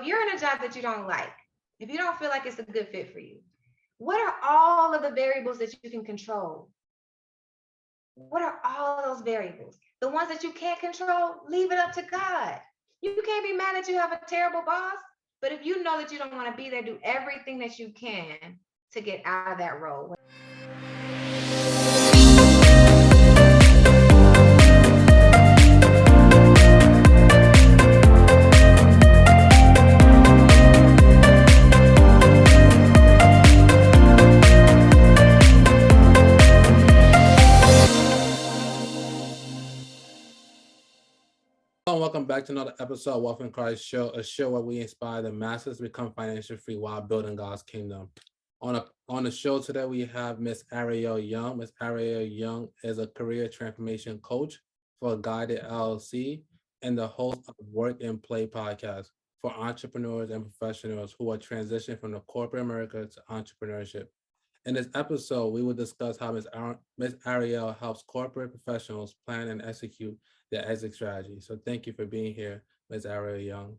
you're in a job that you don't like, if you don't feel like it's a good fit for you, what are all of the variables that you can control? What are all those variables? The ones that you can't control, leave it up to God. You can't be mad that you have a terrible boss, but if you know that you don't want to be there, do everything that you can to get out of that role. Welcome back to another episode of Wealth in Christ Show, a show where we inspire the masses to become financially free while building God's kingdom. On the show today, we have Miss Arylle Young. Miss Arylle Young is a career transformation coach for Guided LLC and the host of Work and Play podcast for entrepreneurs and professionals who are transitioning from the corporate America to entrepreneurship. In this episode, we will discuss how Miss Arylle helps corporate professionals plan and execute their exit strategy. So thank you for being here, Ms. Arylle Young.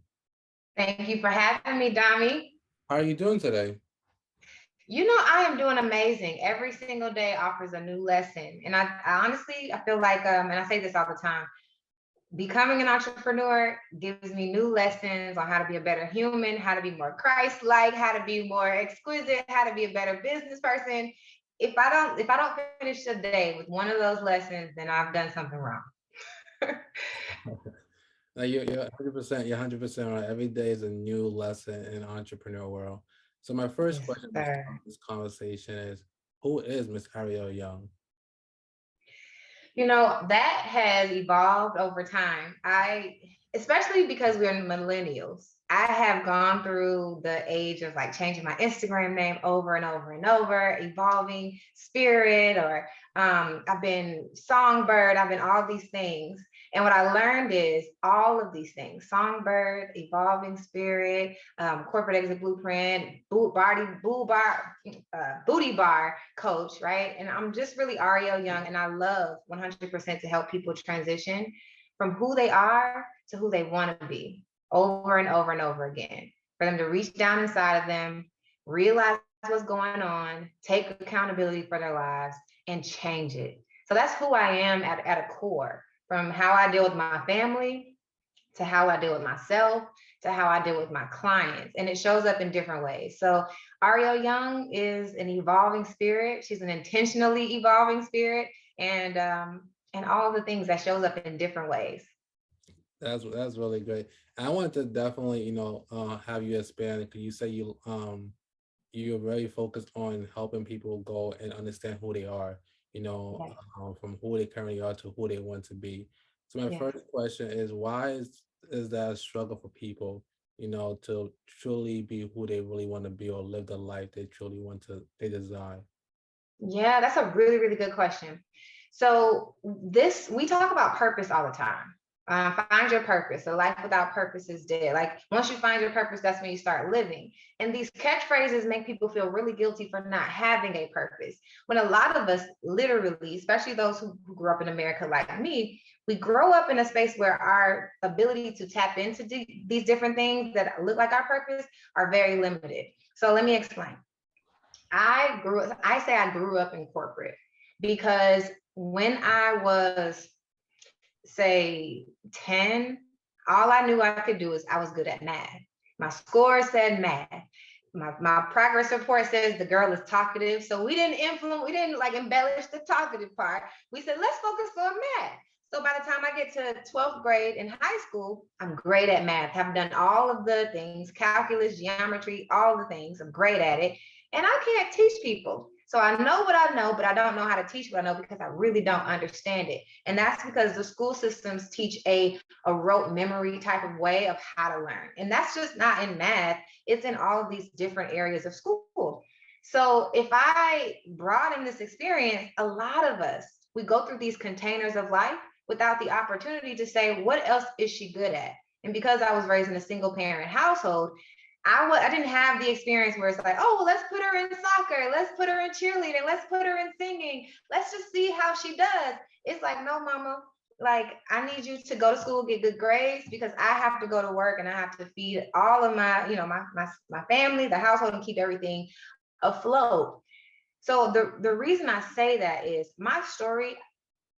Thank you for having me, Dami. How are you doing today? I am doing amazing. Every single day offers a new lesson. And I honestly, I feel like, and I say this all the time, becoming an entrepreneur gives me new lessons on how to be a better human, how to be more Christ-like, how to be more exquisite, how to be a better business person. If I don't finish the day with one of those lessons, then I've done something wrong. Now you're 100%. You're 100% right. Every day is a new lesson in entrepreneur world. So my first question to start this conversation is, who is Miss Arylle Young? That has evolved over time. Especially because we're millennials, I have gone through the age of like changing my Instagram name over and over and over, evolving spirit, or I've been songbird, I've been all these things. And what I learned is all of these things: songbird, evolving spirit, corporate exit blueprint, booty bar coach, right? And I'm just really Arylle Young, and I love 100% to help people transition from who they are to who they want to be over and over and over again, for them to reach down inside of them, realize what's going on, take accountability for their lives, and change it. So that's who I am at a core, from how I deal with my family to how I deal with myself to how I deal with my clients. And it shows up in different ways. So Arylle Young is an evolving spirit. She's an intentionally evolving spirit, and all the things that shows up in different ways. That's really great. I wanted to definitely, have you expand, because you say you're very focused on helping people go and understand who they are, Yes. from who they currently are to who they want to be. So my Yes. first question is, why is that a struggle for people, to truly be who they really want to be or live the life they desire? Yeah, that's a really, really good question. So we talk about purpose all the time. Find your purpose. A life without purpose is dead. Like, once you find your purpose, that's when you start living. And these catchphrases make people feel really guilty for not having a purpose. When a lot of us, literally, especially those who grew up in America like me, we grow up in a space where our ability to tap into these different things that look like our purpose are very limited. So let me explain. I grew up in corporate because when I was, say, 10, all I knew I could do is I was good at math. My score said math. My progress report says the girl is talkative. So we didn't like embellish the talkative part. We said, let's focus on math. So by the time I get to 12th grade in high school, I'm great at math. Have done all of the things, calculus, geometry, all the things. I'm great at it. And I can't teach people. So I know what I know, but I don't know how to teach what I know because I really don't understand it. And that's because the school systems teach a rote memory type of way of how to learn. And that's just not in math. It's in all of these different areas of school. So if I broaden this experience, a lot of us, we go through these containers of life without the opportunity to say, what else is she good at? And because I was raised in a single parent household, I didn't have the experience where it's like, oh, well, let's put her in soccer, let's put her in cheerleading, let's put her in singing, let's just see how she does. It's like, no, mama, like, I need you to go to school, get good grades, because I have to go to work and I have to feed all of my, my family, the household, and keep everything afloat. So the reason I say that is my story,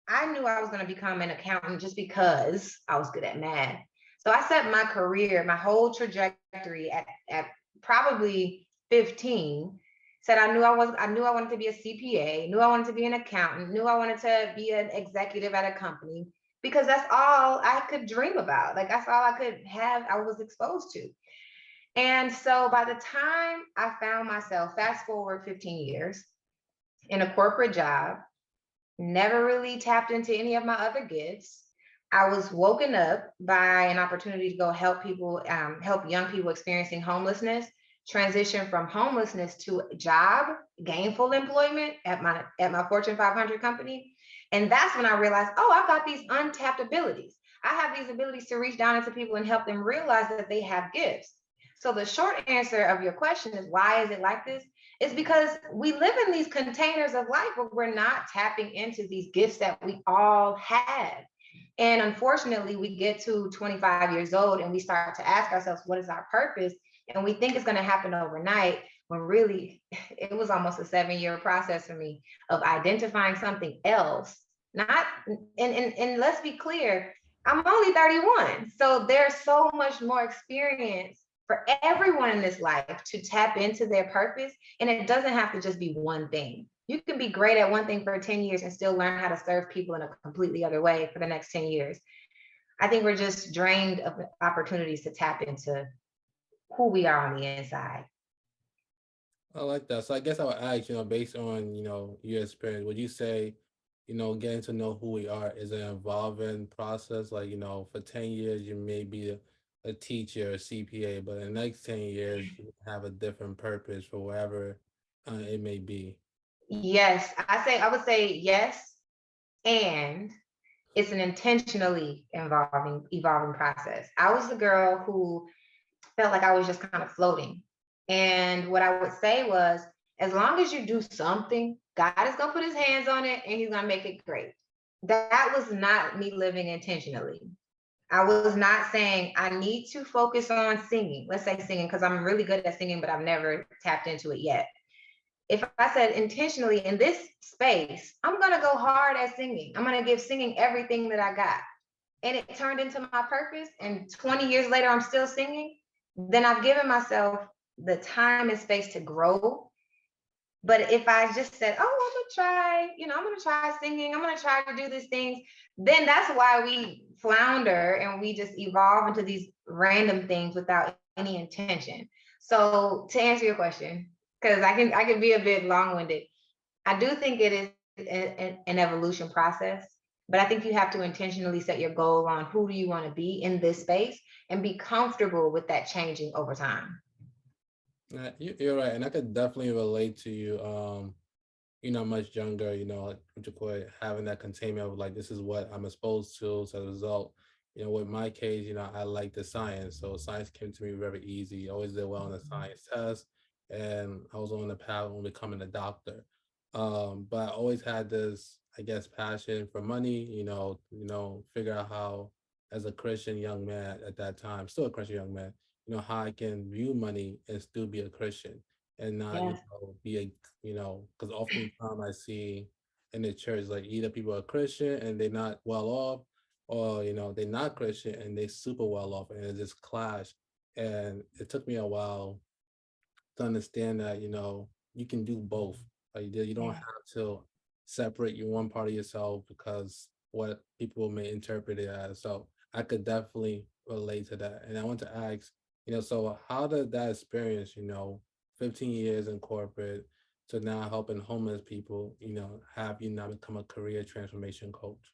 I knew I was going to become an accountant just because I was good at math. So I set my career, my whole trajectory at probably 15. Said I knew I wanted to be a CPA, knew I wanted to be an accountant, knew I wanted to be an executive at a company, because that's all I could dream about. Like, that's all I could have, I was exposed to. And so by the time I found myself, fast forward 15 years, in a corporate job, never really tapped into any of my other gifts. I was woken up by an opportunity to go help people, help young people experiencing homelessness, transition from homelessness to job, gainful employment at my Fortune 500 company. And that's when I realized, oh, I've got these untapped abilities. I have these abilities to reach down into people and help them realize that they have gifts. So the short answer of your question is, why is it like this? It's because we live in these containers of life where we're not tapping into these gifts that we all have. And unfortunately, we get to 25 years old and we start to ask ourselves, what is our purpose? And we think it's going to happen overnight, when really it was almost a 7-year process for me of identifying something else. Not, and let's be clear, I'm only 31. So there's so much more experience for everyone in this life to tap into their purpose. And it doesn't have to just be one thing. You can be great at one thing for 10 years and still learn how to serve people in a completely other way for the next 10 years. I think we're just drained of opportunities to tap into who we are on the inside. I like that. So I guess I would ask, based on, your experience, would you say, getting to know who we are is an evolving process? Like, for 10 years, you may be a teacher, a CPA, but in the next 10 years, you have a different purpose for wherever it may be. Yes, I would say yes. And it's an intentionally evolving process. I was the girl who felt like I was just kind of floating. And what I would say was, as long as you do something, God is going to put his hands on it and he's going to make it great. That was not me living intentionally. I was not saying I need to focus on singing. Let's say singing, because I'm really good at singing, but I've never tapped into it yet. If I said intentionally, in this space, I'm going to go hard at singing. I'm going to give singing everything that I got. And it turned into my purpose. And 20 years later, I'm still singing. Then I've given myself the time and space to grow. But if I just said, oh, I'm going to try singing, I'm going to try to do these things, then that's why we flounder and we just evolve into these random things without any intention. So to answer your question, because I can be a bit long-winded, I do think it is an evolution process, but I think you have to intentionally set your goal on who do you want to be in this space and be comfortable with that changing over time. You're right, and I could definitely relate to you. Much younger, like what you call it, having that containment of like, this is what I'm exposed to. So as a result, with my case, I like the science. So science came to me very easy. I always did well on the science test. And I was on the path of becoming a doctor. But I always had this, I guess, passion for money, figure out how, as a Christian young man at that time, still a Christian young man, how I can view money and still be a Christian and not, Yes. be a, because oftentimes I see in the church, like either people are Christian and they're not well off, or, they're not Christian and they super well off, and it just clash. And it took me a while to understand that, you can do both. Like you don't Yeah. have to separate your one part of yourself because what people may interpret it as. So I could definitely relate to that. And I want to ask, so how did that experience, 15 years in corporate to now helping homeless people, have you now become a career transformation coach?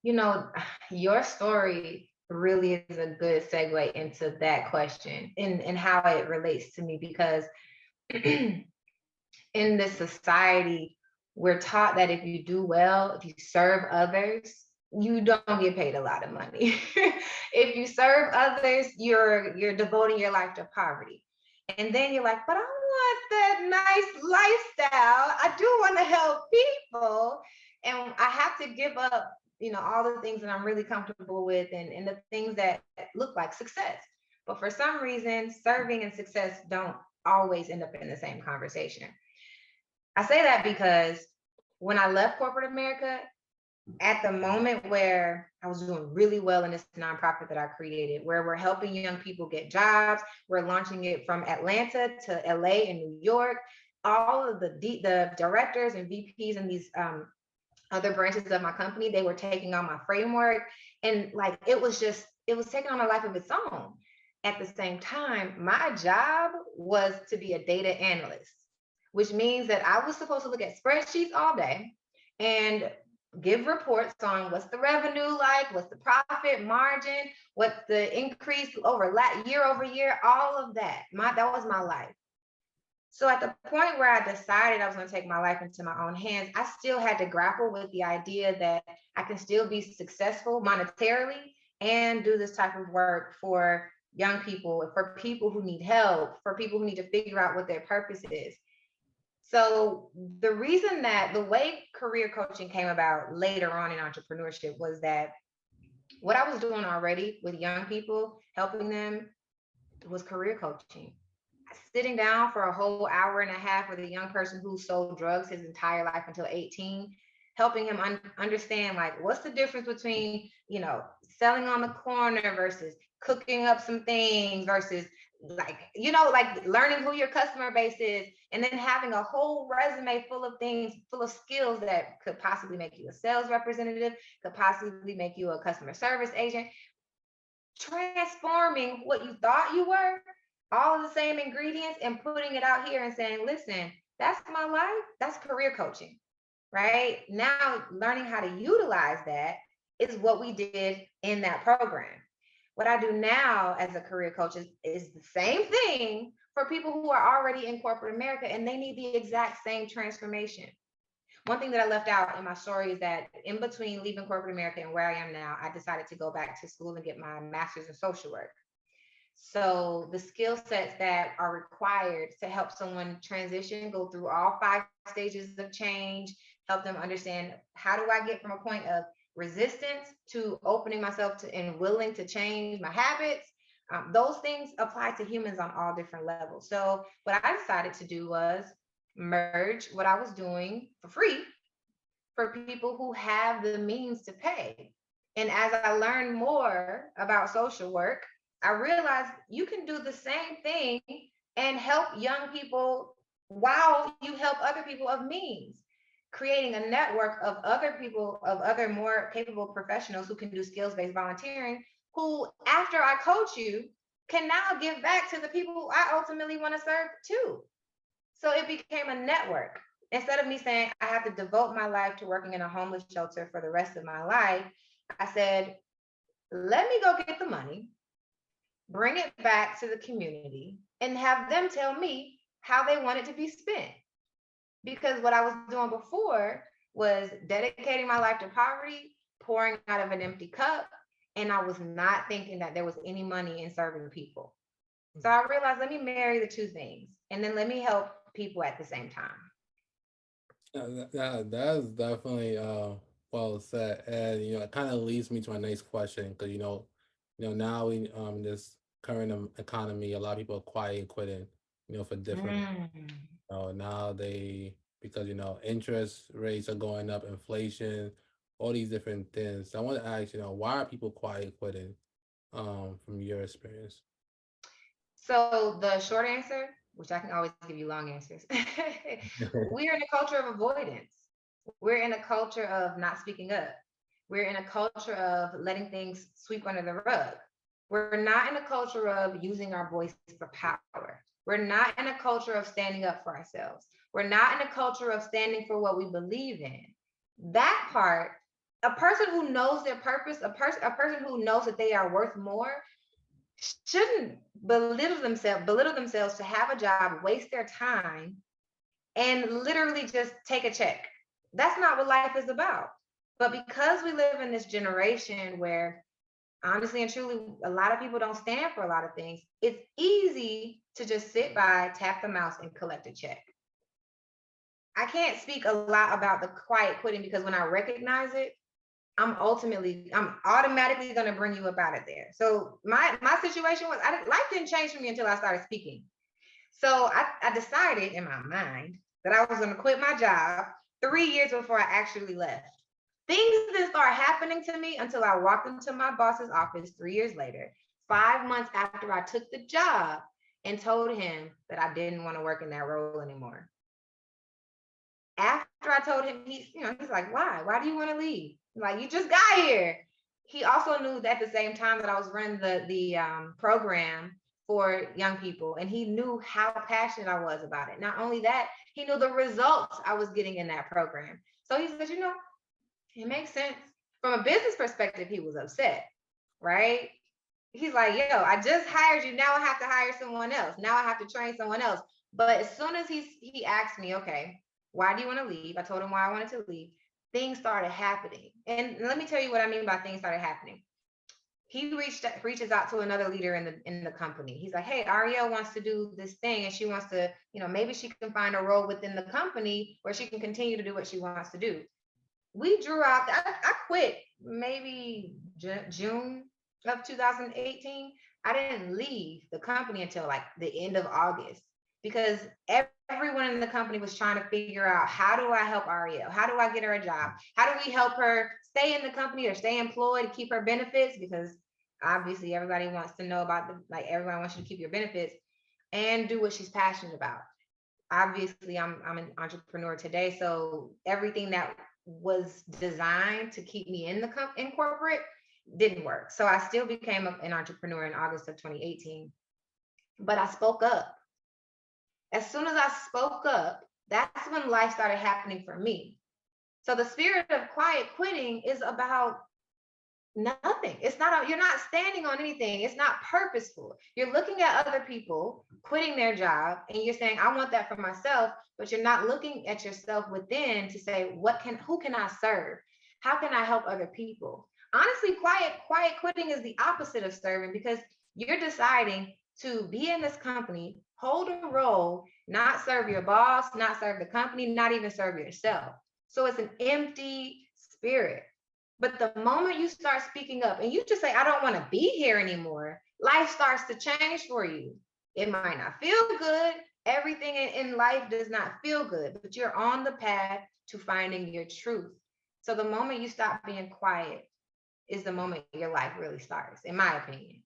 You know, your story really is a good segue into that question and how it relates to me, because in this society, we're taught that if you do well, if you serve others, you don't get paid a lot of money. If you serve others, you're devoting your life to poverty. And then you're like, but I want that nice lifestyle. I do want to help people. And I have to give up all the things that I'm really comfortable with, and the things that look like success. But for some reason, serving and success don't always end up in the same conversation. I say that because when I left corporate America, at the moment where I was doing really well in this nonprofit that I created, where we're helping young people get jobs, we're launching it from Atlanta to LA and New York. All of the directors and VPs in these other branches of my company, they were taking on my framework, and like it was taking on a life of its own. At the same time, my job was to be a data analyst, which means that I was supposed to look at spreadsheets all day and give reports on what's the revenue like, what's the profit margin, what's the increase year over year, all of that. That was my life. So at the point where I decided I was going to take my life into my own hands, I still had to grapple with the idea that I can still be successful monetarily and do this type of work for young people, for people who need help, for people who need to figure out what their purpose is. So the reason that the way career coaching came about later on in entrepreneurship was that what I was doing already with young people, helping them, was career coaching. Sitting down for a whole hour and a half with a young person who sold drugs his entire life until 18, helping him understand, like, what's the difference between, selling on the corner versus cooking up some things versus like learning who your customer base is, and then having a whole resume full of things, full of skills that could possibly make you a sales representative, could possibly make you a customer service agent, transforming what you thought you were, all of the same ingredients, and putting it out here and saying, listen, that's my life. That's career coaching, right? Now, learning how to utilize that is what we did in that program. What I do now as a career coach is the same thing for people who are already in corporate America and they need the exact same transformation. One thing that I left out in my story is that in between leaving corporate America and where I am now, I decided to go back to school and get my master's in social work. So the skill sets that are required to help someone transition, go through all 5 stages of change, help them understand, how do I get from a point of resistance to opening myself to and willing to change my habits? Those things apply to humans on all different levels. So what I decided to do was merge what I was doing for free for people who have the means to pay. And as I learned more about social work, I realized you can do the same thing and help young people while you help other people of means, creating a network of other people, of other more capable professionals who can do skills-based volunteering, who, after I coach you, can now give back to the people I ultimately want to serve too. So it became a network. Instead of me saying I have to devote my life to working in a homeless shelter for the rest of my life, I said, let me go get the money, bring it back to the community, and have them tell me how they want it to be spent. Because what I was doing before was dedicating my life to poverty, pouring out of an empty cup, and I was not thinking that there was any money in serving people. So I realized, let me marry the two things, and then let me help people at the same time. That is definitely well said, and it kind of leads me to my next question, because now we in this current economy, a lot of people are quiet and quitting, for different. Now because interest rates are going up, inflation, all these different things. So I want to ask, why are people quiet quitting? From your experience. So the short answer, which I can always give you long answers, we're in a culture of avoidance. We're in a culture of not speaking up. We're in a culture of letting things sweep under the rug. We're not in a culture of using our voice for power. We're not in a culture of standing up for ourselves. We're not in a culture of standing for what we believe in. That part, a person who knows their purpose, a person who knows that they are worth more, shouldn't belittle themselves to have a job, waste their time, and literally just take a check. That's not what life is about. But because we live in this generation where, honestly and truly, a lot of people don't stand for a lot of things, it's easy to just sit by, tap the mouse, and collect a check. I can't speak a lot about the quiet quitting because when I recognize it, I'm automatically going to bring you up out of there. So my situation was, life didn't change for me until I started speaking. So I decided in my mind that I was going to quit my job 3 years before I actually left. Things didn't start happening to me until I walked into my boss's office 3 years later, 5 months after I took the job, and told him that I didn't want to work in that role anymore. After I told him, he's like, why? Why do you want to leave? Like, you just got here. He also knew that at the same time that I was running the program for young people, and he knew how passionate I was about it. Not only that, he knew the results I was getting in that program. So he said, it makes sense. From a business perspective, he was upset, right? He's like, yo, I just hired you. Now I have to hire someone else. Now I have to train someone else. But as soon as he asked me, okay, why do you want to leave? I told him why I wanted to leave. Things started happening. And let me tell you what I mean by things started happening. He reaches out to another leader in the company. He's like, hey, Aryelle wants to do this thing, and she wants to, maybe she can find a role within the company where she can continue to do what she wants to do. We drew out, I quit maybe June of 2018. I didn't leave the company until like the end of August, because everyone in the company was trying to figure out, how do I help Aryelle? How do I get her a job? How do we help her stay in the company or stay employed, keep her benefits? Because obviously everybody wants to know about everyone wants you to keep your benefits and do what she's passionate about. Obviously, I'm an entrepreneur today, so everything that was designed to keep me in corporate didn't work. So I still became an entrepreneur in August of 2018, but I spoke up. As soon as I spoke up, that's when life started happening for me. So the spirit of quiet quitting is about nothing. You're not standing on anything. It's not purposeful. You're looking at other people quitting their job and you're saying, I want that for myself, but you're not looking at yourself within to say, who can I serve? How can I help other people? Honestly, quiet quitting is the opposite of serving, because you're deciding to be in this company, hold a role, not serve your boss, not serve the company, not even serve yourself. So it's an empty spirit. But the moment you start speaking up and you just say, I don't want to be here anymore, life starts to change for you. It might not feel good. Everything in life does not feel good, but you're on the path to finding your truth. So the moment you stop being quiet is the moment your life really starts, in my opinion.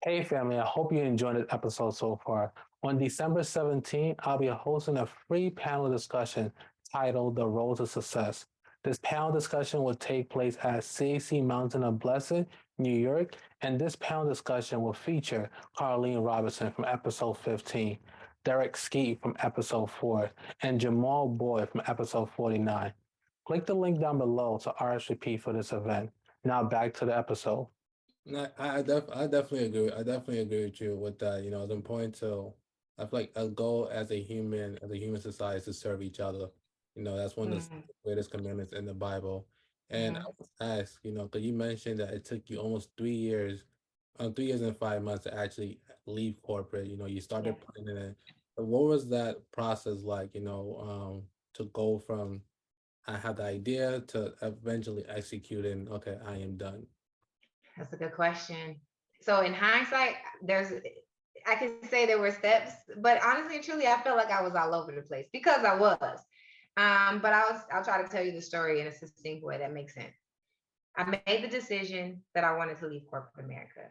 Hey family, I hope you enjoyed this episode so far. On December 17th, I'll be hosting a free panel discussion titled The Road to Success. This panel discussion will take place at CAC Mountain of Blessing, New York, and this panel discussion will feature Carlene Robinson from episode 15, Derek Skeet from episode 4, and Jamal Boyd from episode 49. Click the link down below to RSVP for this event. Now back to the episode. No, I definitely agree. I definitely agree with you with that. It's important to, I feel like a goal as a human society is to serve each other. That's one of the greatest commandments in the Bible. And I was asked, because you mentioned that it took you almost 3 years, 3 years and 5 months to actually leave corporate. You started planning it. But what was that process like? To go from I had the idea to eventually executing. Okay, I am done. That's a good question. So in hindsight, I can say there were steps, but honestly and truly, I felt like I was all over the place, because I was. But I'll try to tell you the story in a succinct way that makes sense. I made the decision that I wanted to leave corporate America.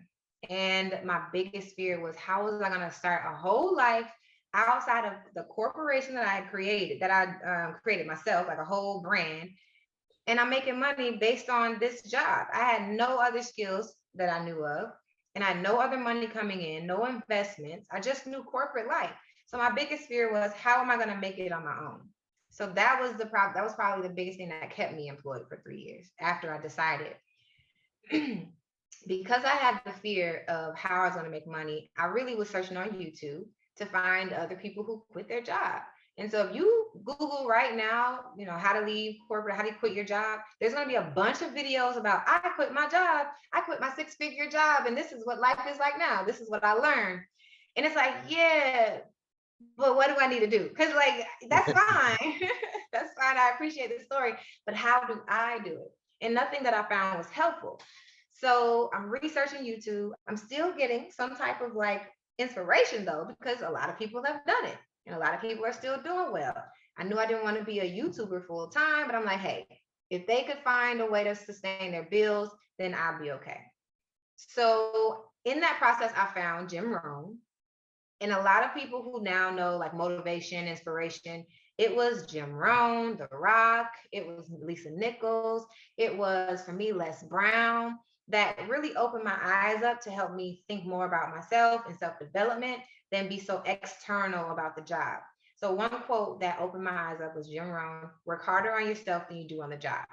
And my biggest fear was, how was I going to start a whole life outside of the corporation that I had created, that I created myself, like a whole brand, and I'm making money based on this job. I had no other skills that I knew of, and I had no other money coming in, no investments. I just knew corporate life. So my biggest fear was, how am I going to make it on my own? So that was that was probably the biggest thing that kept me employed for 3 years after I decided. Because I had the fear of how I was going to make money, I really was searching on YouTube to find other people who quit their job. And so if you Google right now, how to leave corporate, how do you quit your job? There's going to be a bunch of videos about, I quit my job. I quit my 6-figure job. And this is what life is like now. This is what I learned. And it's like, yeah, but what do I need to do? Because like that's fine. That's fine. I appreciate the story, but how do I do it? And nothing that I found was helpful. So I'm researching YouTube. I'm still getting some type of like inspiration though, because a lot of people have done it and a lot of people are still doing well. I knew I didn't want to be a YouTuber full time, but I'm like, hey, if they could find a way to sustain their bills, then I'll be okay. So in that process, I found Jim Rohn, and a lot of people who now know like motivation, inspiration, it was Jim Rohn, The Rock, it was Lisa Nichols, it was for me Les Brown that really opened my eyes up to help me think more about myself and self-development than be so external about the job. So one quote that opened my eyes up was Jim Rohn: work harder on yourself than you do on the job.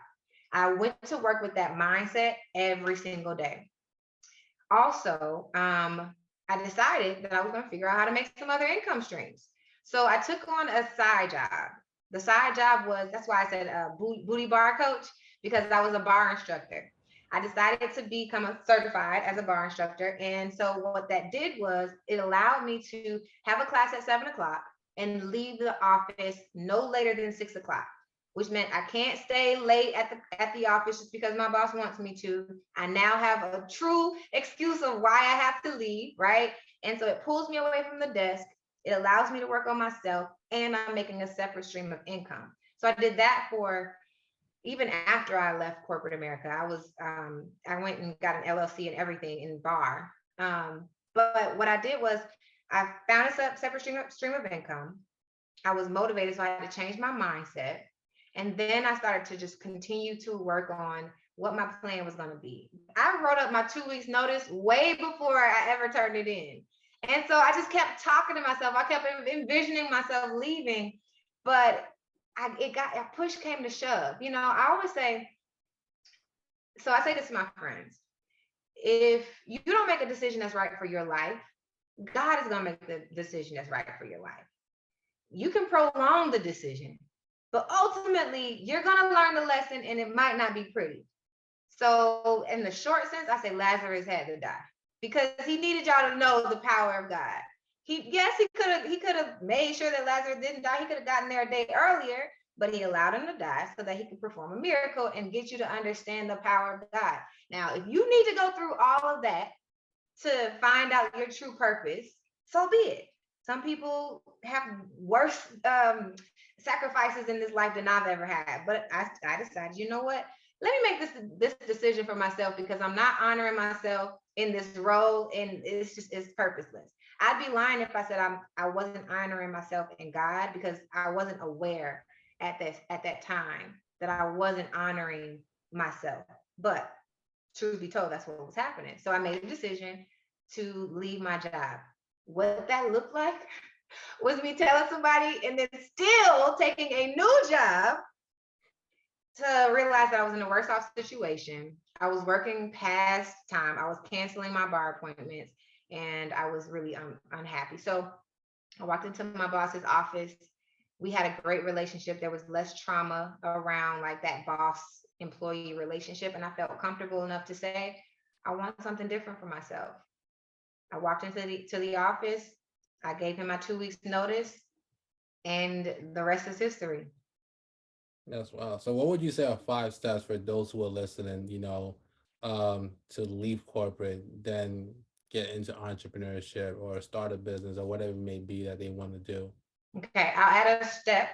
I went to work with that mindset every single day. Also, I decided that I was going to figure out how to make some other income streams. So I took on a side job. The side job was, that's why I said booty bar coach, because I was a bar instructor. I decided to become a certified as a bar instructor. And so what that did was it allowed me to have a class at 7 o'clock and leave the office no later than 6 o'clock, which meant I can't stay late at the office just because my boss wants me to. I now have a true excuse of why I have to leave, right? And so it pulls me away from the desk. It allows me to work on myself, and I'm making a separate stream of income. So I did that for even after I left corporate America. I went and got an LLC and everything in bar. But what I did was I found a separate stream of income. I was motivated, so I had to change my mindset. And then I started to just continue to work on what my plan was going to be. I wrote up my 2 weeks notice way before I ever turned it in. And so I just kept talking to myself. I kept envisioning myself leaving, but a push came to shove. You know, I always say, so I say this to my friends: if you don't make a decision that's right for your life, God is going to make the decision that's right for your life. You can prolong the decision, but ultimately you're going to learn the lesson and it might not be pretty. So in the short sense, I say Lazarus had to die because he needed y'all to know the power of God. He could have made sure that Lazarus didn't die. He could have gotten there a day earlier, but he allowed him to die so that he could perform a miracle and get you to understand the power of God. Now, if you need to go through all of that to find out your true purpose, so be it. Some people have worse sacrifices in this life than I've ever had. But I decided, you know what? Let me make this decision for myself because I'm not honoring myself in this role, and it's purposeless. I'd be lying if I said I wasn't honoring myself in God, because I wasn't aware at that time that I wasn't honoring myself. But truth be told, that's what was happening. So I made a decision to leave my job. What that looked like was me telling somebody and then still taking a new job to realize that I was in a worse off situation. I was working past time. I was canceling my bar appointments and I was really unhappy. So I walked into my boss's office. We had a great relationship. There was less trauma around like that boss employee relationship. And I felt comfortable enough to say, I want something different for myself. I walked into the office. I gave him my 2 weeks notice, and the rest is history. That's wow. So what would you say are 5 steps for those who are listening, to leave corporate, then get into entrepreneurship or start a business or whatever it may be that they want to do? Okay, I'll add a step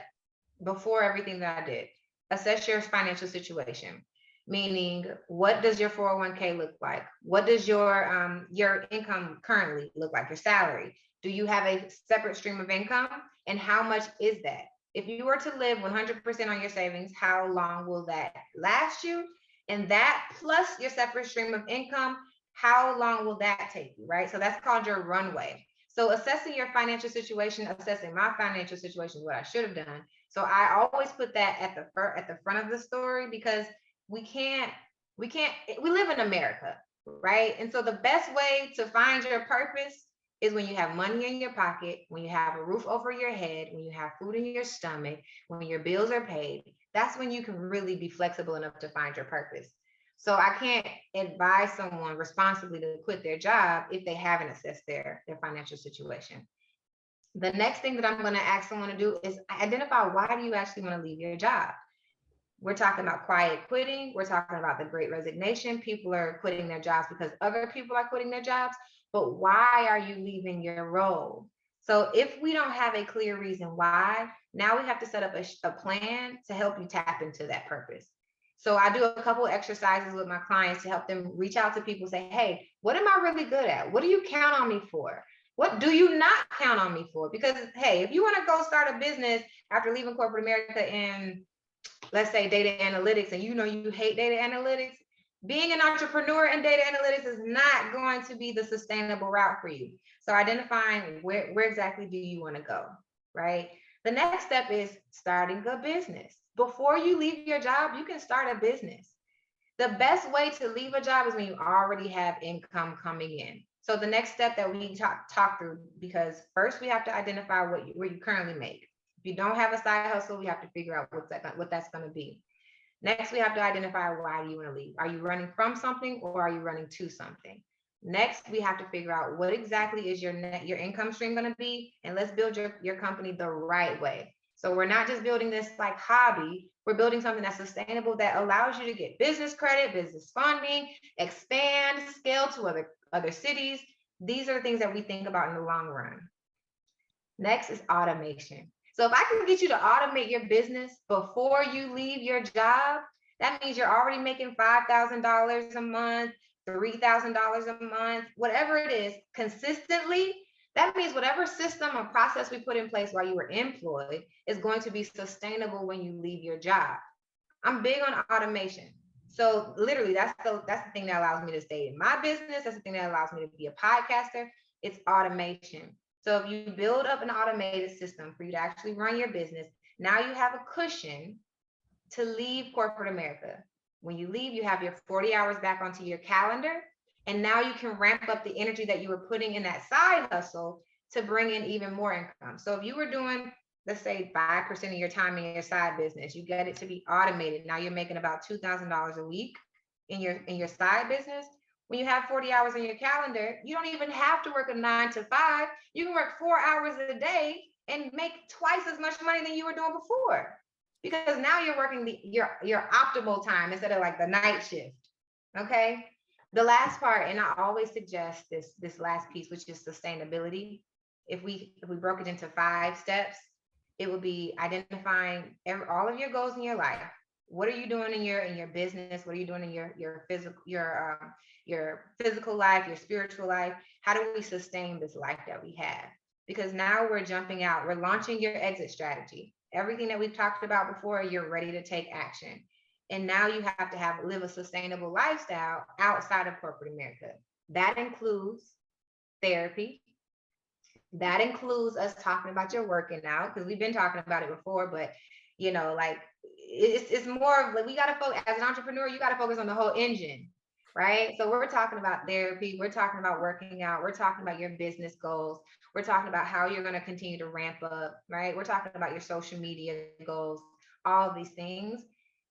before everything that I did. Assess your financial situation, meaning what does your 401k look like? What does your income currently look like? Your salary? Do you have a separate stream of income? And how much is that? If you were to live 100% on your savings, how long will that last you? And that plus your separate stream of income, how long will that take you, right? So that's called your runway. So assessing your financial situation, assessing my financial situation is what I should have done. So I always put that at the front of the story, because we live in America, right? And so the best way to find your purpose is when you have money in your pocket, when you have a roof over your head, when you have food in your stomach, when your bills are paid. That's when you can really be flexible enough to find your purpose. So I can't advise someone responsibly to quit their job if they haven't assessed their financial situation. The next thing that I'm going to ask someone to do is identify, why do you actually want to leave your job? We're talking about quiet quitting. We're talking about the great resignation. People are quitting their jobs because other people are quitting their jobs. But why are you leaving your role? So if we don't have a clear reason why, now we have to set up a plan to help you tap into that purpose. So I do a couple exercises with my clients to help them reach out to people, say, hey, what am I really good at? What do you count on me for? What do you not count on me for? Because, hey, if you want to go start a business after leaving corporate America in, let's say, data analytics, and you know you hate data analytics, being an entrepreneur in data analytics is not going to be the sustainable route for you. So identifying where exactly do you want to go, right? The next step is starting a business. Before you leave your job, you can start a business. The best way to leave a job is when you already have income coming in. So the next step that we talk through, because first we have to identify where you currently make. If you don't have a side hustle, we have to figure out what that's going to be. Next, we have to identify, why do you want to leave? Are you running from something, or are you running to something? Next, we have to figure out what exactly is your income stream going to be, and let's build your company the right way. So we're not just building this like hobby, we're building something that's sustainable, that allows you to get business credit, business funding, expand, scale to other cities. These are the things that we think about in the long run. Next is automation. So if I can get you to automate your business before you leave your job, that means you're already making $5,000 a month, $3,000 a month, whatever it is, consistently. That means whatever system or process we put in place while you were employed is going to be sustainable when you leave your job. I'm big on automation. So literally, that's the thing that allows me to stay in my business. That's the thing that allows me to be a podcaster. It's automation. So if you build up an automated system for you to actually run your business, now you have a cushion to leave corporate America. When you leave, you have your 40 hours back onto your calendar. And now you can ramp up the energy that you were putting in that side hustle to bring in even more income. So if you were doing, let's say, 5% of your time in your side business, you get it to be automated. Now you're making about $2,000 a week in your side business. When you have 40 hours in your calendar, you don't even have to work a 9 to 5. You can work 4 hours a day and make twice as much money than you were doing before, because now you're working your optimal time instead of like the night shift. Okay. The last part, and I always suggest this last piece, which is sustainability. If we broke it into 5 steps, it would be identifying all of your goals in your life. What are you doing in your business? What are you doing in your physical life, your spiritual life? How do we sustain this life that we have? Because now we're jumping out. We're launching your exit strategy. Everything that we've talked about before, you're ready to take action. And now you have to live a sustainable lifestyle outside of corporate America. That includes therapy. That includes us talking about your working out, because we've been talking about it before, but like it's more of like, we got to focus as an entrepreneur, you got to focus on the whole engine, right? So we're talking about therapy, we're talking about working out, we're talking about your business goals, we're talking about how you're going to continue to ramp up, right? We're talking about your social media goals, all of these things,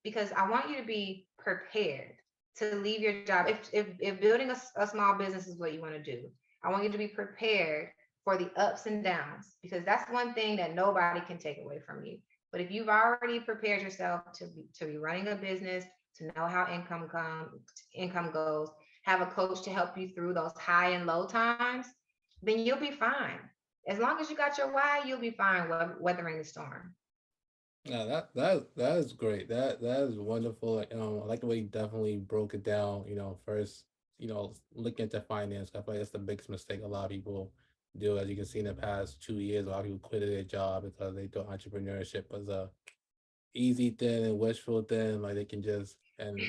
because I want you to be prepared to leave your job. If building a small business is what you want to do, I want you to be prepared for the ups and downs, because that's one thing that nobody can take away from you. But if you've already prepared yourself to be running a business, to know how income goes, have a coach to help you through those high and low times, then you'll be fine. As long as you got your why, you'll be fine weathering the storm. Yeah, that is great. That is wonderful. Like, I like the way you definitely broke it down. First, look into finance. I feel like that's the biggest mistake a lot of people do. As you can see in the past 2 years, a lot of people quit their job because they thought entrepreneurship was a easy thing and wishful thing. Like they can just and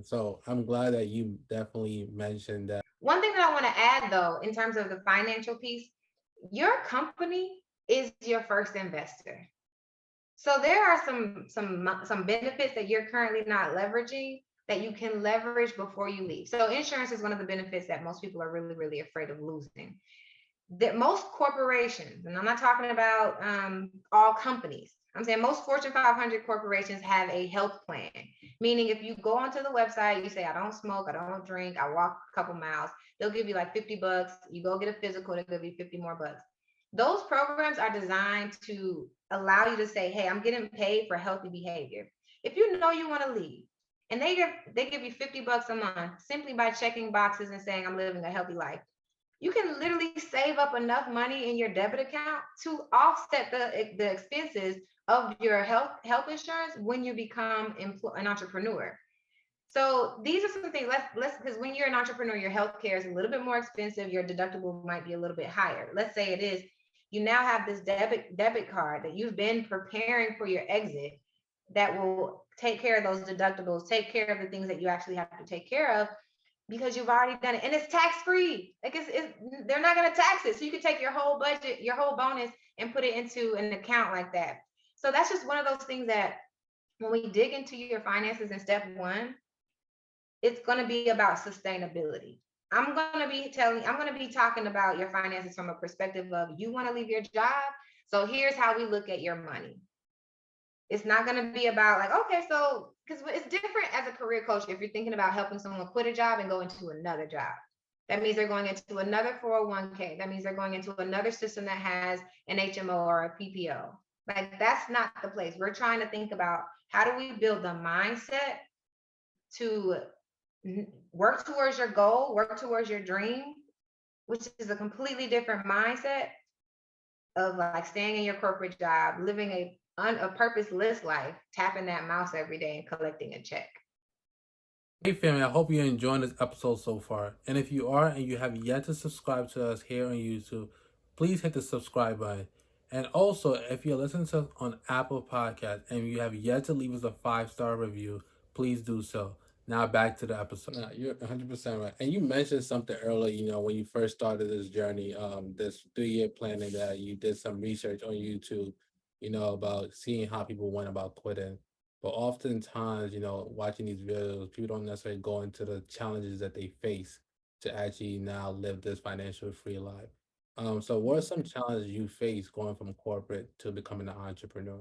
so I'm glad that you definitely mentioned that. One thing that I want to add, though, in terms of the financial piece, your company is your first investor. So there are some benefits that you're currently not leveraging that you can leverage before you leave. So insurance is one of the benefits that most people are really, really afraid of losing. That most corporations, and I'm not talking about all companies, I'm saying most Fortune 500 corporations have a health plan, meaning if you go onto the website, you say, I don't smoke, I don't drink, I walk a couple miles, they'll give you like $50. You go get a physical, they'll give you 50 more bucks. Those programs are designed to allow you to say, hey, I'm getting paid for healthy behavior. If you know you want to leave and they give you $50 a month simply by checking boxes and saying I'm living a healthy life, you can literally save up enough money in your debit account to offset the expenses of your health insurance when you become an entrepreneur. So these are some things. Let's because when you're an entrepreneur, your healthcare is a little bit more expensive. Your deductible might be a little bit higher. Let's say it is. You now have this debit card that you've been preparing for your exit that will take care of those deductibles, take care of the things that you actually have to take care of because you've already done it, and it's tax free. Like they're not going to tax it, so you can take your whole budget, your whole bonus, and put it into an account like that. So that's just one of those things that when we dig into your finances in step one, it's going to be about sustainability. I'm going to be talking about your finances from a perspective of you want to leave your job. So here's how we look at your money. It's not going to be about like, okay, so because it's different as a career coach. If you're thinking about helping someone quit a job and go into another job, that means they're going into another 401k. That means they're going into another system that has an HMO or a PPO. Like that's not the place. We're trying to think about how do we build the mindset to work towards your goal, work towards your dream, which is a completely different mindset of like staying in your corporate job, living a purposeless life, tapping that mouse every day and collecting a check. Hey family, I hope you're enjoying this episode so far. And if you are and you have yet to subscribe to us here on YouTube, please hit the subscribe button. And also, if you're listening to us on Apple Podcasts and you have yet to leave us a 5-star review, please do so. Now back to the episode. No, you're 100% right. And you mentioned something earlier, when you first started this journey, this 3-year planning, that you did some research on YouTube, about seeing how people went about quitting. But oftentimes, watching these videos, people don't necessarily go into the challenges that they face to actually now live this financial free life. So what are some challenges you face going from corporate to becoming an entrepreneur?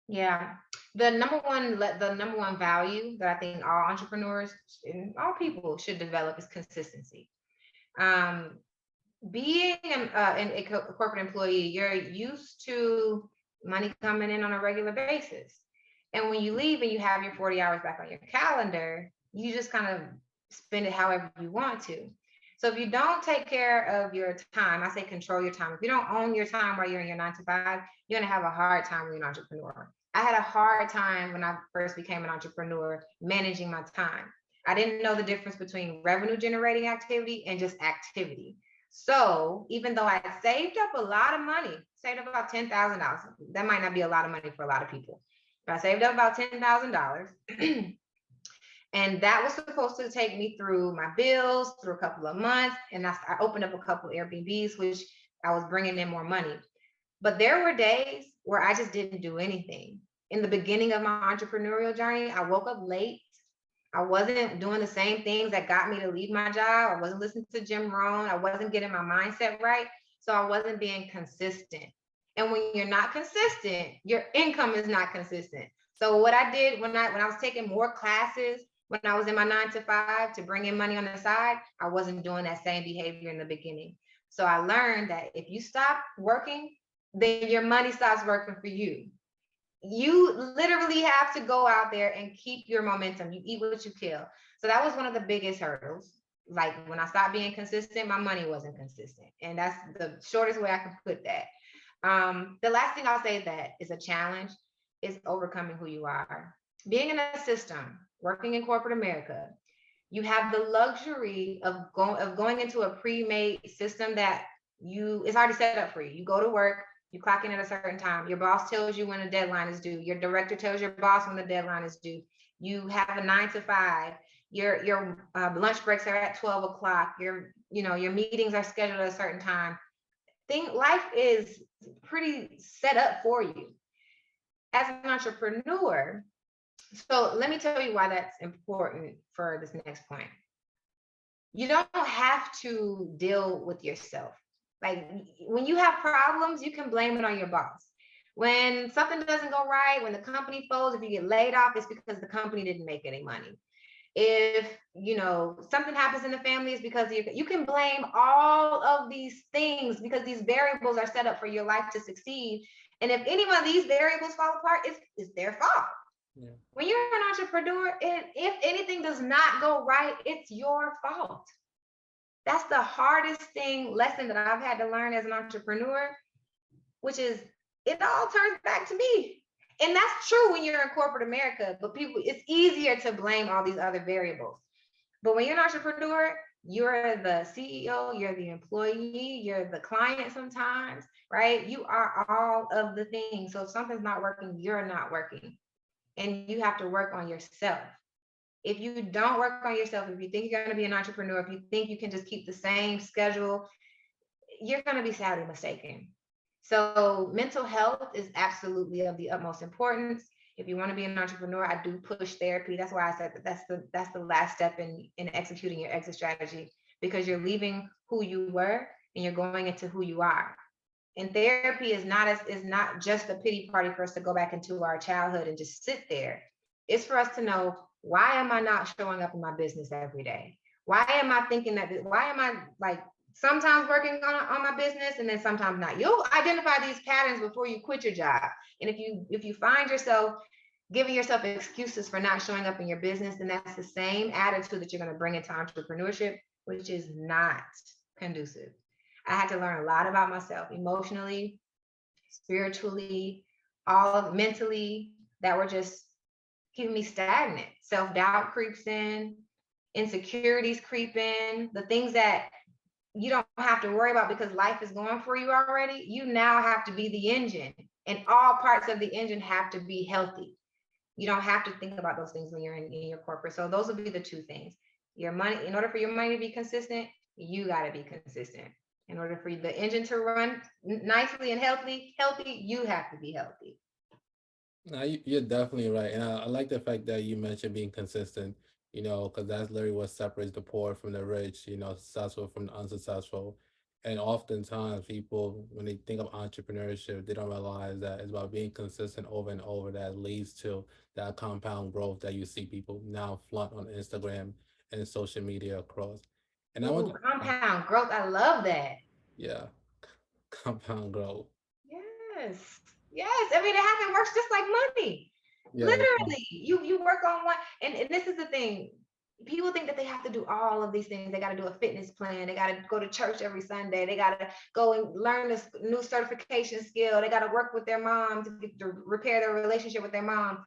Yeah. The number one value that I think all entrepreneurs and all people should develop is consistency. Um, being a corporate employee, you're used to money coming in on a regular basis. And when you leave and you have your 40 hours back on your calendar, you just kind of spend it however you want to. So if you don't take care of your time, I say control your time. If you don't own your time while you're in your 9 to 5, you're going to have a hard time being an entrepreneur. I had a hard time when I first became an entrepreneur managing my time. I didn't know the difference between revenue generating activity and just activity. So even though I saved up a lot of money, saved up about $10,000, that might not be a lot of money for a lot of people, but I saved up about $10,000. And that was supposed to take me through my bills through a couple of months. And I opened up a couple of Airbnbs, which I was bringing in more money. But there were days where I just didn't do anything. In the beginning of my entrepreneurial journey, I woke up late. I wasn't doing the same things that got me to leave my job. I wasn't listening to Jim Rohn. I wasn't getting my mindset right. So I wasn't being consistent. And when you're not consistent, your income is not consistent. So what I did when I was taking more classes, when I was in my 9 to 5 to bring in money on the side, I wasn't doing that same behavior in the beginning. So I learned that if you stop working, then your money stops working for you. You literally have to go out there and keep your momentum. You eat what you kill. So that was one of the biggest hurdles. Like when I stopped being consistent, my money wasn't consistent. And that's the shortest way I can put that. The last thing I'll say that is a challenge is overcoming who you are. Being in a system, working in corporate America, you have the luxury of going into a pre-made system that it's already set up for you. You go to work, you clock in at a certain time. Your boss tells you when a deadline is due. Your director tells your boss when the deadline is due. You have a 9 to 5. Your lunch breaks are at 12 o'clock. Your meetings are scheduled at a certain time. Life is pretty set up for you. As an entrepreneur, so let me tell you why that's important for this next point. You don't have to deal with yourself. Like when you have problems, you can blame it on your boss. When something doesn't go right, when the company folds, if you get laid off, it's because the company didn't make any money. If something happens in the family, it's because you can blame all of these things because these variables are set up for your life to succeed. And if any one of these variables fall apart, it's their fault. Yeah. When you're an entrepreneur, if anything does not go right, it's your fault. That's the hardest lesson that I've had to learn as an entrepreneur, which is it all turns back to me. And that's true when you're in corporate America, but it's easier to blame all these other variables. But when you're an entrepreneur, you're the CEO, you're the employee, you're the client sometimes, right? You are all of the things. So if something's not working, you're not working. And you have to work on yourself. If you don't work on yourself, if you think you're going to be an entrepreneur, if you think you can just keep the same schedule, you're going to be sadly mistaken. So mental health is absolutely of the utmost importance. If you want to be an entrepreneur, I do push therapy. That's why I said that's the last step in executing your exit strategy, because you're leaving who you were and you're going into who you are. And therapy is not just a pity party for us to go back into our childhood and just sit there. It's for us to know, why am I not showing up in my business every day? Why am I thinking why am I like sometimes working on my business and then sometimes not? You'll identify these patterns before you quit your job. And if you find yourself giving yourself excuses for not showing up in your business, then that's the same attitude that you're going to bring into entrepreneurship, which is not conducive. I had to learn a lot about myself emotionally, spiritually, mentally, that were just keeping me stagnant. Self-doubt creeps in, insecurities creep in, the things that you don't have to worry about because life is going for you already. You now have to be the engine, and all parts of the engine have to be healthy. You don't have to think about those things when you're in your corporate. So those would be the two things. Your money, in order for your money to be consistent, you got to be consistent. In order for the engine to run nicely and healthy, you have to be healthy. No, you're definitely right. And I like the fact that you mentioned being consistent, because that's literally what separates the poor from the rich, successful from the unsuccessful. And oftentimes people, when they think of entrepreneurship, they don't realize that it's about being consistent over and over that leads to that compound growth that you see people now flaunt on Instagram and social media across. And I want to, compound growth. I love that. yeah, compound growth. Yes. Yes. I mean, it works just like money. Yeah, literally, you work on one. And this is the thing. People think that they have to do all of these things. They got to do a fitness plan. They got to go to church every Sunday. They got to go and learn this new certification skill. They got to work with their mom to repair their relationship with their mom.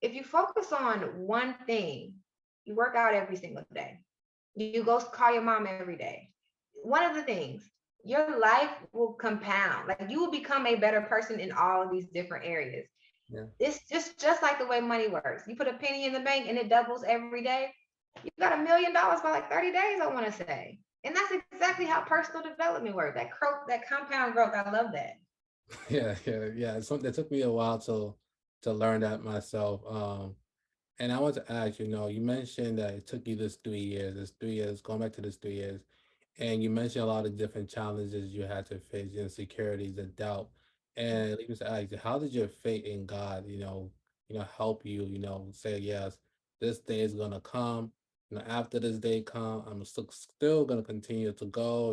If you focus on one thing, you work out every single day. You go call your mom every day. One of the things, your life will compound. Like, you will become a better person in all of these different areas. Yeah. It's just like the way money works. You put a penny in the bank and it doubles every day. You got $1 million by like 30 days, I want to say. And that's exactly how personal development works. That compound growth. I love that. Yeah. So it took me a while to learn that myself. And I want to ask, you mentioned that it took you this 3 years, going back to this 3 years, and you mentioned a lot of different challenges you had to face, insecurities, the doubt. And let me ask you, how did your faith in God, help you, say, yes, this day is gonna come. After this day come, I'm still gonna continue to go,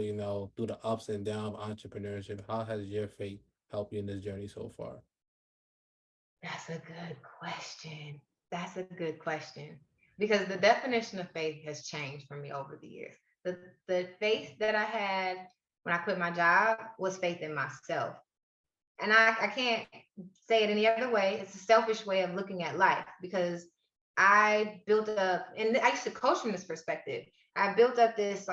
through the ups and downs of entrepreneurship. How has your faith helped you in this journey so far? That's a good question. That's a good question, because the definition of faith has changed for me over the years. The faith that I had when I quit my job was faith in myself. And I can't say it any other way. It's a selfish way of looking at life, because I built up, and I used to coach from this perspective. I built up this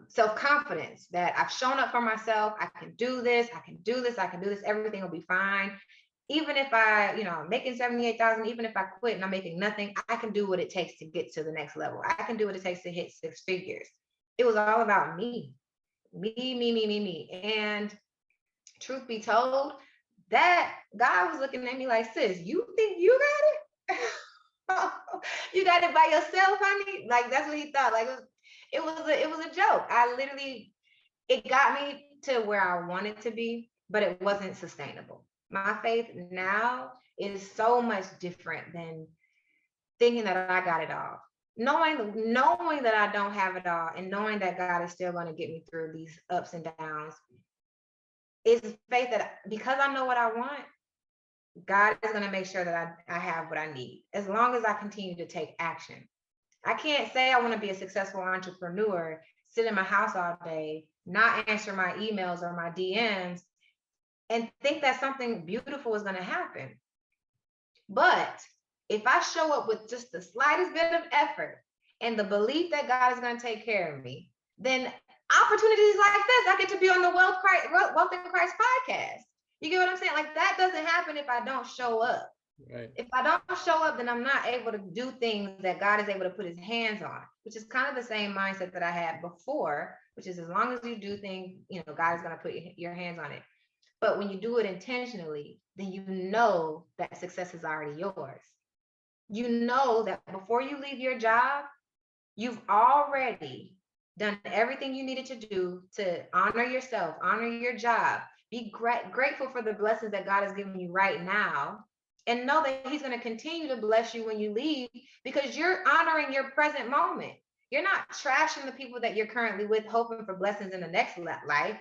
self-confidence that I've shown up for myself. I can do this. I can do this. I can do this. Everything will be fine. Even if I'm making 78,000, even if I quit and I'm making nothing, I can do what it takes to get to the next level. I can do what it takes to hit 6 figures. It was all about me. And truth be told, that God was looking at me like, sis, you think you got it? You got it by yourself, honey? Like, that's what he thought. Like, it was a joke. It got me to where I wanted to be, but it wasn't sustainable. My faith now is so much different than thinking that I got it all. Knowing that I don't have it all, and knowing that God is still going to get me through these ups and downs, is faith that because I know what I want, God is going to make sure that I have what I need, as long as I continue to take action. I can't say I want to be a successful entrepreneur, sit in my house all day, not answer my emails or my DMs, and think that something beautiful is going to happen. But if I show up with just the slightest bit of effort and the belief that God is going to take care of me, then opportunities like this, I get to be on the Wealth in Christ podcast. You get what I'm saying? Like, that doesn't happen if I don't show up. Right. If I don't show up, then I'm not able to do things that God is able to put his hands on, which is kind of the same mindset that I had before, which is as long as you do things, God is going to put your hands on it. But when you do it intentionally, then you know that success is already yours. You know that before you leave your job, you've already done everything you needed to do to honor yourself, honor your job, be grateful for the blessings that God has given you right now, and know that he's going to continue to bless you when you leave, because you're honoring your present moment. You're not trashing the people that you're currently with, hoping for blessings in the next life.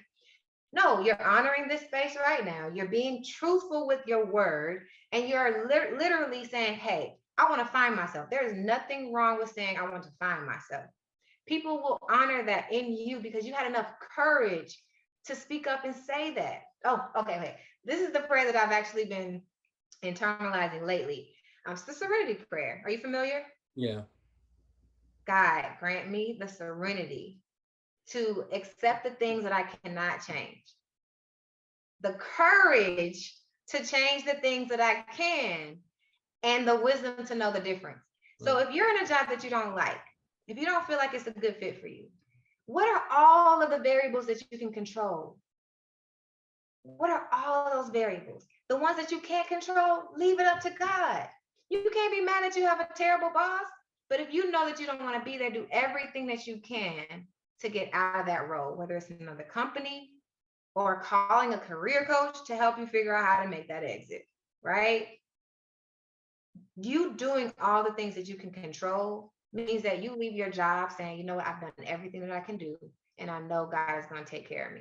No, you're honoring this space right now. You're being truthful with your word, and you're literally saying, hey, I want to find myself. There is nothing wrong with saying, I want to find myself. People will honor that in you because you had enough courage to speak up and say that. Oh, okay. This is the prayer that I've actually been internalizing lately. It's the serenity prayer. Are you familiar? Yeah. God, grant me the serenity to accept the things that I cannot change, the courage to change the things that I can, and the wisdom to know the difference. So if you're in a job that you don't like, if you don't feel like it's a good fit for you, what are all of the variables that you can control? What are all those variables? The ones that you can't control, leave it up to God. You can't be mad that you have a terrible boss, but if you know that you don't want to be there, do everything that you can to get out of that role, whether it's another company or calling a career coach to help you figure out how to make that exit, right? You doing all the things that you can control means that you leave your job saying, you know what, I've done everything that I can do, and I know God is going to take care of me.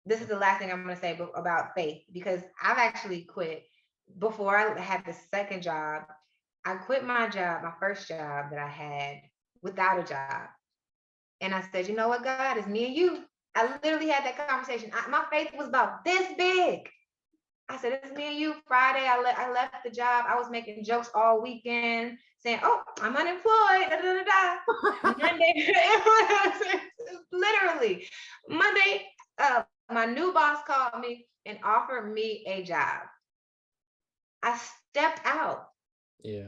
This is the last thing I'm going to say about faith, because I've actually quit. Before I had the second job, I quit my job, my first job that I had, without a job. And I said, you know what, God, it's me and you. I literally had that conversation. My faith was about this big. I said, it's me and you. Friday, I left the job. I was making jokes all weekend saying, oh, I'm unemployed. Da, da, da, da. Monday, literally, Monday, my new boss called me and offered me a job. I stepped out. Yeah.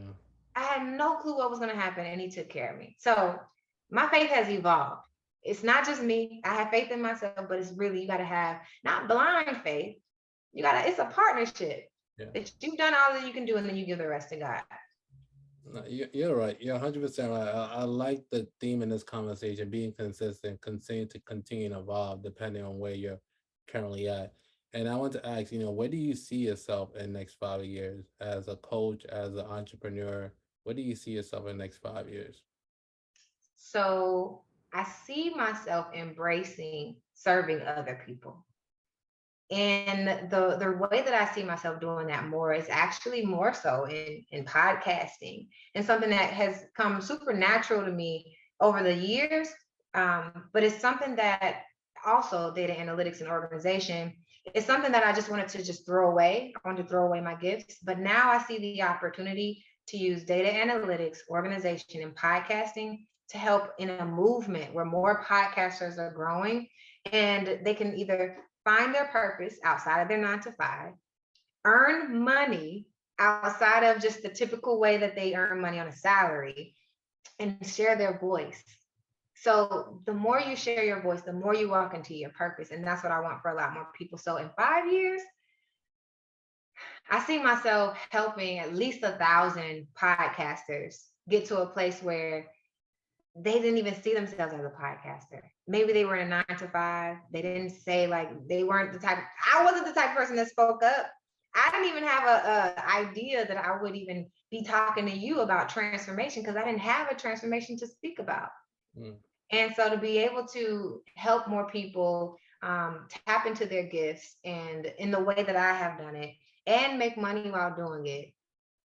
I had no clue what was going to happen, and he took care of me. So my faith has evolved. It's not just me. I have faith in myself, but it's really, you got to have not blind faith. It's a partnership. Yeah. That you've done all that you can do, and then you give the rest to God. No, you're right. You're 100% right. I like the theme in this conversation, being consistent, continue to evolve depending on where you're currently at. And I want to ask, where do you see yourself in the next 5 years as a coach, as an entrepreneur? Where do you see yourself in the next 5 years? So I see myself embracing serving other people. And the way that I see myself doing that more is actually more so in podcasting, and something that has come supernatural to me over the years. But it's something that also data analytics and organization is something that I just wanted to just throw away. I wanted to throw away my gifts, but now I see the opportunity to use data analytics, organization, and podcasting to help in a movement where more podcasters are growing, and they can either find their purpose outside of their 9-to-5, earn money outside of just the typical way that they earn money on a salary, and share their voice. So the more you share your voice, the more you walk into your purpose. And that's what I want for a lot more people. So in 5 years, I see myself helping at least 1,000 podcasters get to a place where they didn't even see themselves as a podcaster. Maybe they were in a 9-to-5. They didn't say, like, they weren't the type. I wasn't the type of person that spoke up, I didn't even have a idea that I would even be talking to you about transformation because I didn't have a transformation to speak about. Mm. And so to be able to help more people tap into their gifts and in the way that I have done it and make money while doing it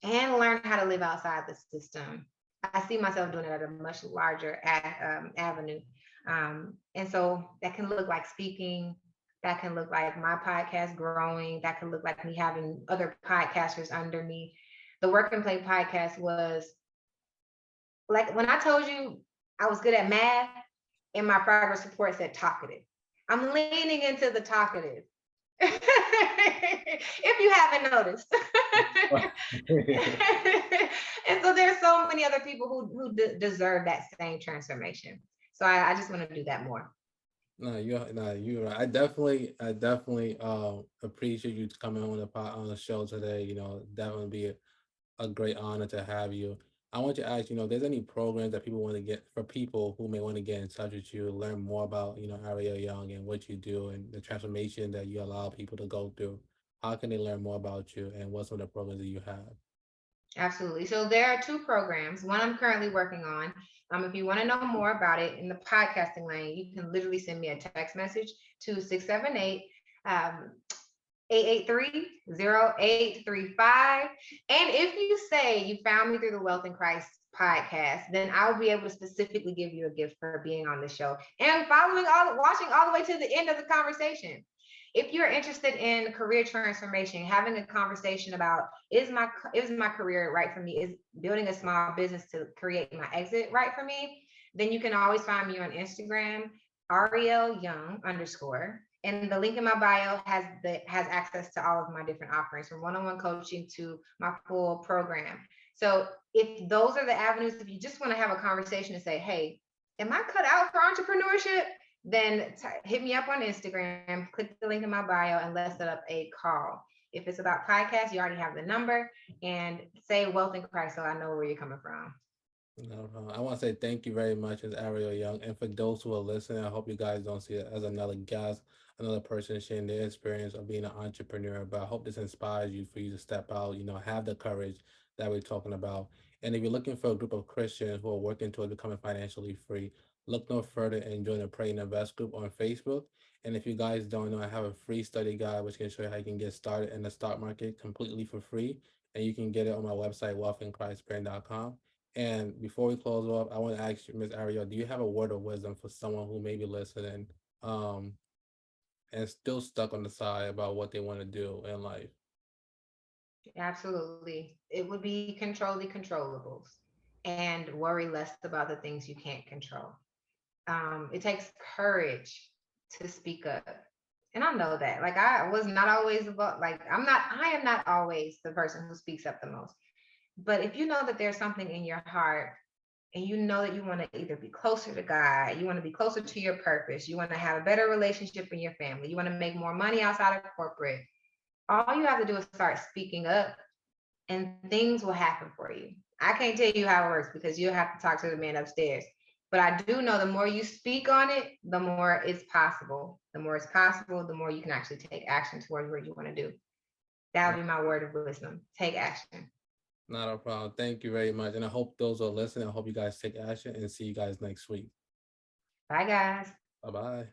and learn how to live outside the system. I see myself doing it at a much larger avenue. And so that can look like speaking, that can look like my podcast growing, that can look like me having other podcasters under me. The Work and Play podcast was like when I told you I was good at math and my progress report said talkative. I'm leaning into the talkative. If you haven't noticed. And so there's so many other people who deserve that same transformation. So I just want to do that more. You're right. I definitely appreciate you coming on the show today. You know, definitely be a great honor to have you. I want to ask, if there's any programs that people want to get for people who may want to get in touch with you, learn more about, Aryelle Young and what you do and the transformation that you allow people to go through. How can they learn more about you and what some of the programs that you have? Absolutely. So there are two programs. One I'm currently working on. If you want to know more about it in the podcasting lane, you can literally send me a text message to 678 883-0835. And if you say you found me through the Wealth in Christ podcast, then I'll be able to specifically give you a gift for being on the show and watching all the way to the end of the conversation. If you're interested in career transformation, having a conversation about is my career right for me? Is building a small business to create my exit right for me? Then you can always find me on Instagram, Arylle Young _ and the link in my bio has access to all of my different offerings, from one-on-one coaching to my full program. So if those are the avenues, if you just want to have a conversation and say, hey, am I cut out for entrepreneurship? Then hit me up on Instagram, click the link in my bio, and let's set up a call. If it's about podcasts, you already have the number, and say Wealth in Christ so I know where you're coming from. No problem. I want to say thank you very much, as Aryelle Young. And for those who are listening, I hope you guys don't see it as another guest, another person sharing their experience of being an entrepreneur. But I hope this inspires you for you to step out, have the courage that we're talking about. And if you're looking for a group of Christians who are working towards becoming financially free, look no further and join the Pray and Invest group on Facebook. And if you guys don't know, I have a free study guide which can show you how you can get started in the stock market completely for free. And you can get it on my website, wealthinchristbrand.com. And before we close off, I want to ask you, Ms. Aryelle, do you have a word of wisdom for someone who may be listening and still stuck on the side about what they want to do in life? Absolutely. It would be control the controllables and worry less about the things you can't control. It takes courage to speak up. And I know that. Like I was not always about I am not always the person who speaks up the most. But if you know that there's something in your heart and you know that you want to either be closer to God, you want to be closer to your purpose, you want to have a better relationship in your family, you want to make more money outside of corporate, all you have to do is start speaking up and things will happen for you. I can't tell you how it works because you'll have to talk to the man upstairs. But I do know the more you speak on it, the more it's possible. The more it's possible, the more you can actually take action towards what you want to do. That would be my word of wisdom. Take action. Not a problem. Thank you very much. And I hope those who are listening, I hope you guys take action and see you guys next week. Bye, guys. Bye-bye.